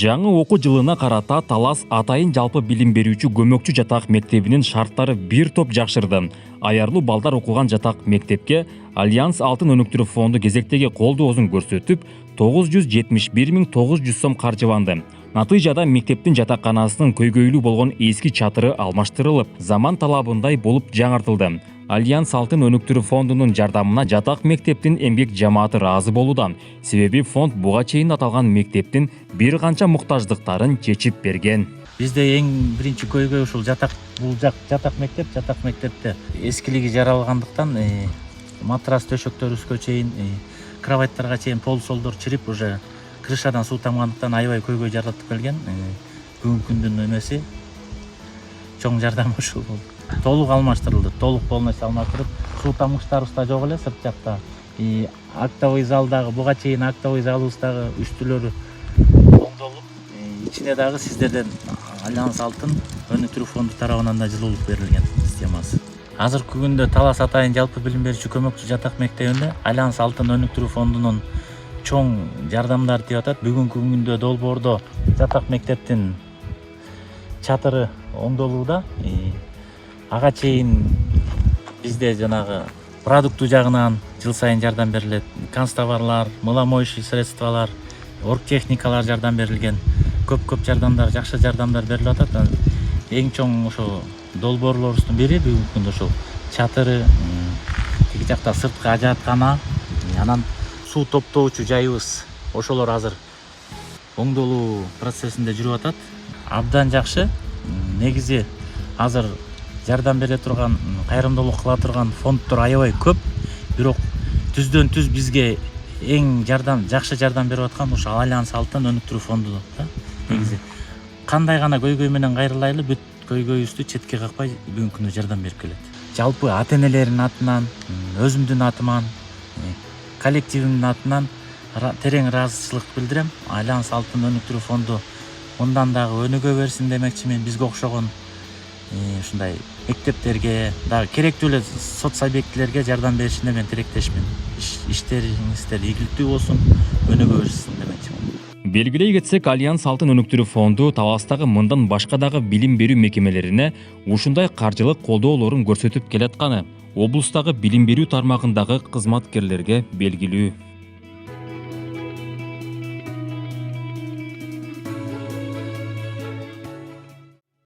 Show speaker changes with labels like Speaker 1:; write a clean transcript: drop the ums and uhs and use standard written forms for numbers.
Speaker 1: Жаңы окуу жылына карата Талас Атайын жалпы билим берүүчү көмөкчү жатак мектебинин шарттары бир топ жакшырды. Аярлуу балдар окуган жатак мектепке Альянс Алтын өнүктүрүү фонду кезектеги колдоосун көрсөтүп, 971.900 сом каржыланды. Натыйжада мектептин жатакканасынын көйгөйлүү болгон эски чатыры алмаштырылып, заман талабындай болуп жаңыртылды. Альянс Алтын өнүктүрүү фондунун жардамына жатак мектептин эмгек жамааты ыраазы болууда. Себеби фонд буга чейин аталган мектептин бир канча муктаждыктарын чечип берген.
Speaker 2: Бизде эң биринчи көйгөй ушул жатак жатак мектепте эскилиги жаралгандыктан матрас төшөктөрүбүзгө чейин кроваттарга чейин полсолдор чирип уже крышадан суу тамгандыктан аябай көйгөй жаратып келген. Бүгүнкү күндүн эмеси чоң жардам ушул болду. Толук алмаштырылды, толук полностью алмаштырып, суу тамгычтарыбыз да жок эле сырт жакта. Актовый залдагы буга чейин актовый залыбыздагы үстүлөрү оңдолуп, ичине дагы сиздерден Альянс Алтын өнүктүрүү фонду тарабынан да жылуулук берилген системасы. Азыркы күндө Талас Атайын жалпы билим берүүчү көмөкчү жатак мектебинде Альянс Алтын өнүктүрүү фондунун чоң жардамдары тиеп атат. Бүгүнкү күндө долбоордо жатак мектептин чатыры оңдолууда. Ага чейин бизде жанагы продукту жагынан жыл сайын жардам берилет. Канцтоварлар, мыломоющий средстволар, оргтехникалар жардам берилген. Көп жардамдар, жакшы жардамдар берилип атат. Эң чоң ошо долбоорлорубуздун бири бүгүнкү күндө ошол чатыры, тиги жакта сырткы ажааткана, анан суу топтоочу жайыбыз ошолор азыр оңдолуу процессинде жүрүп атат. Абдан жакшы. Негизи азыр жардам бере турган, кайрымдуулук кыла турган фонддор аябай көп. Бирок түздөн түз бизге эң жакшы жардам берип аткан ошо Альянс Алтын өнүктүрүү фонду да. Негизи кандай гана көйгөй менен кайрылайлы, бүт көйгөйүбүздү четке какпай бүгүнкү күндө жардам берип келет. Жалпы ата-энелердин атынан, өзүмдүн атыман, коллективимдин атынан терең ыраазычылык билдирем. Альянс Алтын өнүктүрүү фонду мындан дагы өнүгө берсин демекчимин. Бизге окшогон ушундай мектептерге дагы керектүү эле соц объектилерге жардам беришине мен тилектешмин. Иштериңиздер ийгиликтүү болсун, өнүгө берсин демекчимин.
Speaker 1: Белгилей кетсек, Альянс Алтын өнүктүрүү фонду Таластагы мындан башка дагы билим берүү мекемелерине ушундай каржылык колдоолорун көрсөтүп келатканы облустагы билим берүү тармагындагы кызматкерлерге белгилүү.